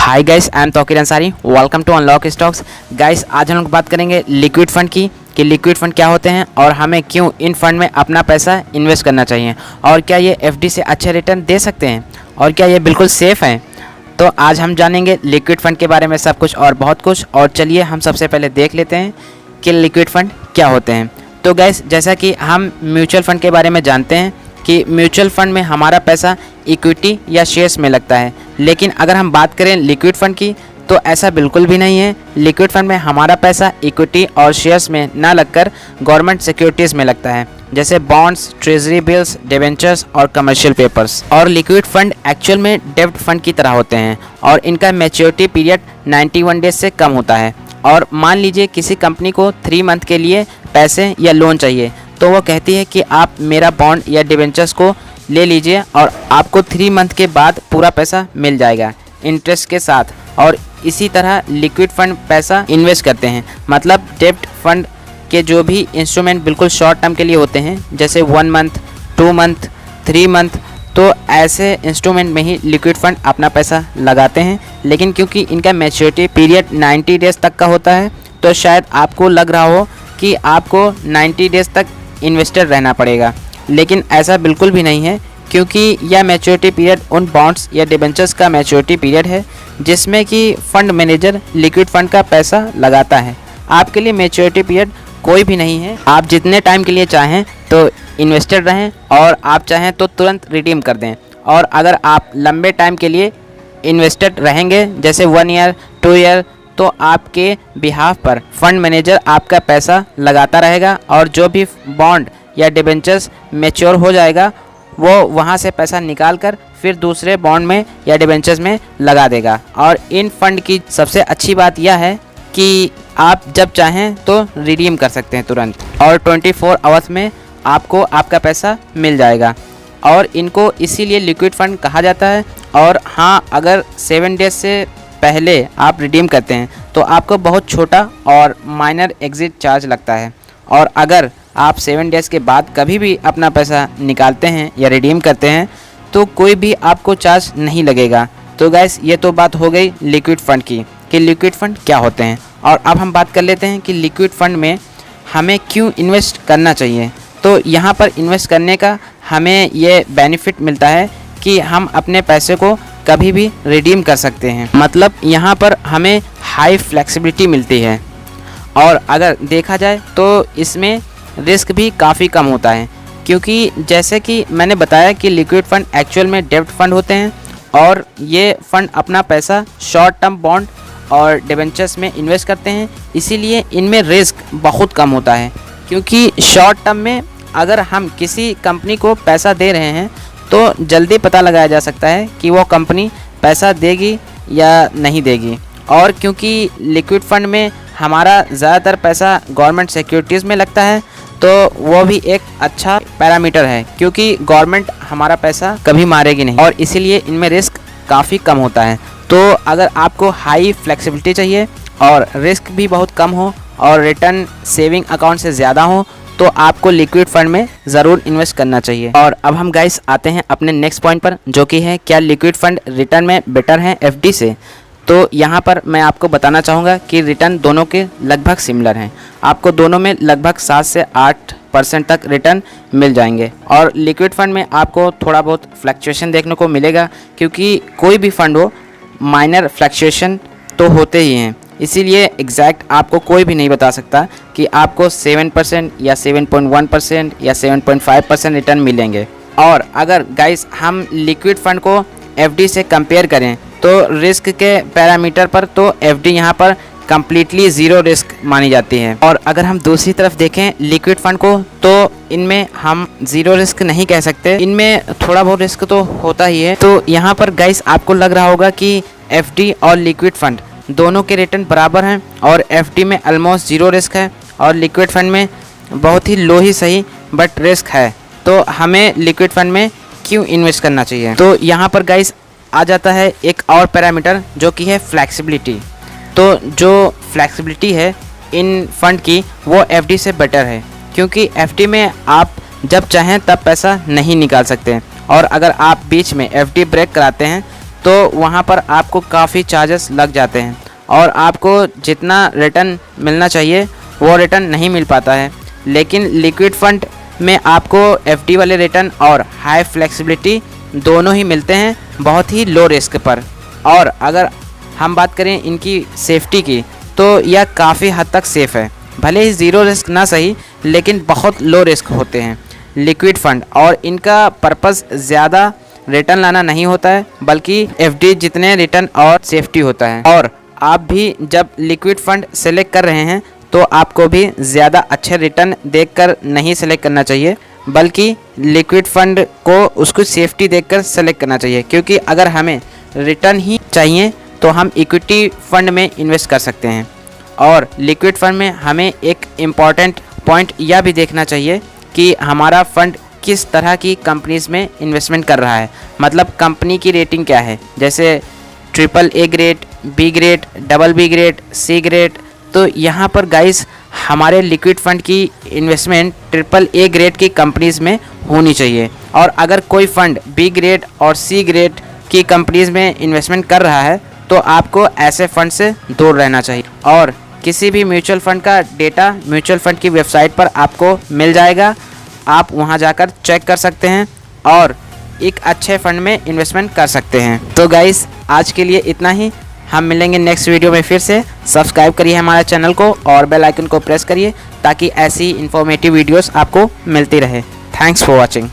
Hi guys, I am Tauqeer Ansari. Welcome to Unlock Stocks. Guys, आज हम लोग बात करेंगे लिक्विड फंड की कि लिक्विड फंड क्या होते हैं और हमें क्यों इन फंड में अपना पैसा इन्वेस्ट करना चाहिए, और क्या ये एफडी से अच्छे रिटर्न दे सकते हैं, और क्या ये बिल्कुल सेफ़ हैं। तो आज हम जानेंगे लिक्विड फंड के बारे में सब कुछ और बहुत कुछ। और चलिए हम सबसे पहले देख लेते हैं कि लिक्विड फंड क्या होते हैं। तो गाइस, जैसा कि हम म्यूचुअल फंड के बारे में जानते हैं कि म्यूचुअल फंड में हमारा पैसा इक्विटी या शेयर्स में लगता है, लेकिन अगर हम बात करें लिक्विड फंड की तो ऐसा बिल्कुल भी नहीं है। लिक्विड फंड में हमारा पैसा इक्विटी और शेयर्स में ना लगकर गवर्नमेंट सिक्योरिटीज़ में लगता है, जैसे बॉन्ड्स, ट्रेजरी बिल्स, डिबेंचर्स और कमर्शियल पेपर्स। और लिक्विड फंड एक्चुअल में डेब्ट फंड की तरह होते हैं और इनका मैच्योरिटी पीरियड 91 डेज से कम होता है। और मान लीजिए किसी कंपनी को 3 मंथ के लिए पैसे या लोन चाहिए, तो वो कहती है कि आप मेरा बॉन्ड या डिबेंचर्स को ले लीजिए और आपको 3 मंथ के बाद पूरा पैसा मिल जाएगा इंटरेस्ट के साथ। और इसी तरह लिक्विड फंड पैसा इन्वेस्ट करते हैं, मतलब डेब्ट फंड के जो भी इंस्ट्रूमेंट बिल्कुल शॉर्ट टर्म के लिए होते हैं, जैसे 1 मंथ, 2 मंथ, 3 मंथ, तो ऐसे इंस्ट्रूमेंट में ही लिक्विड फंड अपना पैसा लगाते हैं। लेकिन क्योंकि इनका मैच्योरिटी पीरियड 90 डेज़ तक का होता है, तो शायद आपको लग रहा हो कि आपको 90 डेज़ तक इन्वेस्टर रहना पड़ेगा, लेकिन ऐसा बिल्कुल भी नहीं है, क्योंकि यह मैच्योरिटी पीरियड उन बॉन्ड्स या डिबेंचर्स का मैच्योरिटी पीरियड है जिसमें कि फंड मैनेजर लिक्विड फंड का पैसा लगाता है। आपके लिए मैच्योरिटी पीरियड कोई भी नहीं है, आप जितने टाइम के लिए चाहें तो इन्वेस्टेड रहें और आप चाहें तो तुरंत रिडीम कर दें। और अगर आप लंबे टाइम के लिए इन्वेस्टेड रहेंगे, जैसे 1 ईयर, 2 ईयर, तो आपके बिहाफ पर फंड मैनेजर आपका पैसा लगाता रहेगा और जो भी बॉन्ड या डिबेंचर्स मैच्योर हो जाएगा वो वहाँ से पैसा निकाल कर फिर दूसरे बॉन्ड में या डिबेंचर्स में लगा देगा। और इन फंड की सबसे अच्छी बात यह है कि आप जब चाहें तो रिडीम कर सकते हैं तुरंत, और 24 आवर्स में आपको आपका पैसा मिल जाएगा। और इनको इसीलिए लिक्विड फंड कहा जाता है। और हाँ, अगर 7 डेज से पहले आप रिडीम करते हैं तो आपको बहुत छोटा और माइनर एग्जिट चार्ज लगता है, और अगर आप 7 डेज़ के बाद कभी भी अपना पैसा निकालते हैं या रिडीम करते हैं तो कोई भी आपको चार्ज नहीं लगेगा। तो गाइस, ये तो बात हो गई लिक्विड फंड की कि लिक्विड फंड क्या होते हैं। और अब हम बात कर लेते हैं कि लिक्विड फंड में हमें क्यों इन्वेस्ट करना चाहिए। तो यहाँ पर इन्वेस्ट करने का हमें ये बेनिफिट मिलता है कि हम अपने पैसे को कभी भी रिडीम कर सकते हैं, मतलब यहाँ पर हमें हाई फ्लेक्सिबिलिटी मिलती है। और अगर देखा जाए तो इसमें रिस्क भी काफ़ी कम होता है, क्योंकि जैसे कि मैंने बताया कि लिक्विड फंड एक्चुअल में डेब्ट फंड होते हैं और ये फंड अपना पैसा शॉर्ट टर्म बॉन्ड और डिबेंचर्स में इन्वेस्ट करते हैं, इसीलिए इनमें रिस्क बहुत कम होता है। क्योंकि शॉर्ट टर्म में अगर हम किसी कंपनी को पैसा दे रहे हैं तो जल्दी पता लगाया जा सकता है कि वो कंपनी पैसा देगी या नहीं देगी। और क्योंकि लिक्विड फंड में हमारा ज़्यादातर पैसा गवर्नमेंट सिक्योरिटीज़ में लगता है, तो वो भी एक अच्छा पैरामीटर है, क्योंकि गवर्नमेंट हमारा पैसा कभी मारेगी नहीं, और इसीलिए इनमें रिस्क काफ़ी कम होता है। तो अगर आपको हाई फ्लेक्सिबिलिटी चाहिए और रिस्क भी बहुत कम हो और रिटर्न सेविंग अकाउंट से ज़्यादा हो, तो आपको लिक्विड फंड में ज़रूर इन्वेस्ट करना चाहिए। और अब हम गाइस आते हैं अपने नेक्स्ट पॉइंट पर, जो कि है क्या लिक्विड फंड रिटर्न में बेटर हैं एफडी से। तो यहाँ पर मैं आपको बताना चाहूँगा कि रिटर्न दोनों के लगभग सिमिलर हैं। आपको दोनों में लगभग 7 से 8% तक रिटर्न मिल जाएंगे। और लिक्विड फंड में आपको थोड़ा बहुत फ्लक्चुएशन देखने को मिलेगा, क्योंकि कोई भी फंड हो माइनर फ्लक्चुएशन तो होते ही हैं, इसीलिए एग्जैक्ट आपको कोई भी नहीं बता सकता कि आपको 7% या 7.1% या 7.5% रिटर्न मिलेंगे। और अगर गाइस हम लिक्विड फंड को एफडी से कंपेयर करें तो रिस्क के पैरामीटर पर तो एफडी यहाँ पर कम्प्लीटली ज़ीरो रिस्क मानी जाती है। और अगर हम दूसरी तरफ देखें लिक्विड फंड को, तो इनमें हम ज़ीरो रिस्क नहीं कह सकते, इनमें थोड़ा बहुत रिस्क तो होता ही है। तो यहाँ पर गाइस आपको लग रहा होगा कि एफडी और लिक्विड फंड दोनों के रिटर्न बराबर हैं, और एफडी में ऑलमोस्ट ज़ीरो रिस्क है और लिक्विड फंड में बहुत ही लो ही सही बट रिस्क है। तो हमें लिक्विड फंड में क्यों इन्वेस्ट करना चाहिए। तो यहाँ पर गाइस आ जाता है एक और पैरामीटर, जो कि है फ्लैक्सिबिलिटी। तो जो फ्लैक्सिबिलिटी है इन फंड की वो एफडी से बेटर है, क्योंकि एफडी में आप जब चाहें तब पैसा नहीं निकाल सकते, और अगर आप बीच में एफडी ब्रेक कराते हैं तो वहाँ पर आपको काफ़ी चार्जेस लग जाते हैं और आपको जितना रिटर्न मिलना चाहिए वो रिटर्न नहीं मिल पाता है। लेकिन लिक्विड फंड में आपको एफडी वाले रिटर्न और हाई फ्लेक्सिबिलिटी दोनों ही मिलते हैं, बहुत ही लो रिस्क पर। और अगर हम बात करें इनकी सेफ्टी की, तो यह काफ़ी हद तक सेफ़ है। भले ही ज़ीरो रिस्क ना सही, लेकिन बहुत लो रिस्क होते हैं लिक्विड फ़ंड। और इनका पर्पस ज़्यादा रिटर्न लाना नहीं होता है, बल्कि एफडी जितने रिटर्न और सेफ्टी होता है। और आप भी जब लिक्विड फ़ंड सेलेक्ट कर रहे हैं तो आपको भी ज़्यादा अच्छे रिटर्न देखकर नहीं सेलेक्ट करना चाहिए, बल्कि लिक्विड फ़ंड को उसको सेफ्टी देखकर सेलेक्ट करना चाहिए। क्योंकि अगर हमें रिटर्न ही चाहिए तो हम इक्विटी फ़ंड में इन्वेस्ट कर सकते हैं। और लिक्विड फ़ंड में हमें एक इम्पॉर्टेंट पॉइंट यह भी देखना चाहिए कि हमारा फ़ंड किस तरह की कंपनीज़ में इन्वेस्टमेंट कर रहा है, मतलब कंपनी की रेटिंग क्या है, जैसे AAA grade, B grade, BB grade, C grade. तो यहाँ पर गाइस हमारे लिक्विड फ़ंड की इन्वेस्टमेंट AAA ग्रेड की कंपनीज़ में होनी चाहिए। और अगर कोई फ़ंड B ग्रेड और C ग्रेड की कंपनीज़ में इन्वेस्टमेंट कर रहा है तो आपको ऐसे फ़ंड से दूर रहना चाहिए। और किसी भी म्यूचुअल फ़ंड का डेटा म्यूचुअल फ़ंड की वेबसाइट पर आपको मिल जाएगा, आप वहां जाकर चेक कर सकते हैं और एक अच्छे फ़ंड में इन्वेस्टमेंट कर सकते हैं। तो गाइस आज के लिए इतना ही, हम मिलेंगे नेक्स्ट वीडियो में फिर से। सब्सक्राइब करिए हमारे चैनल को और बेल आइकन को प्रेस करिए ताकि ऐसी इन्फॉर्मेटिव वीडियोस आपको मिलती रहे। Thanks for watching.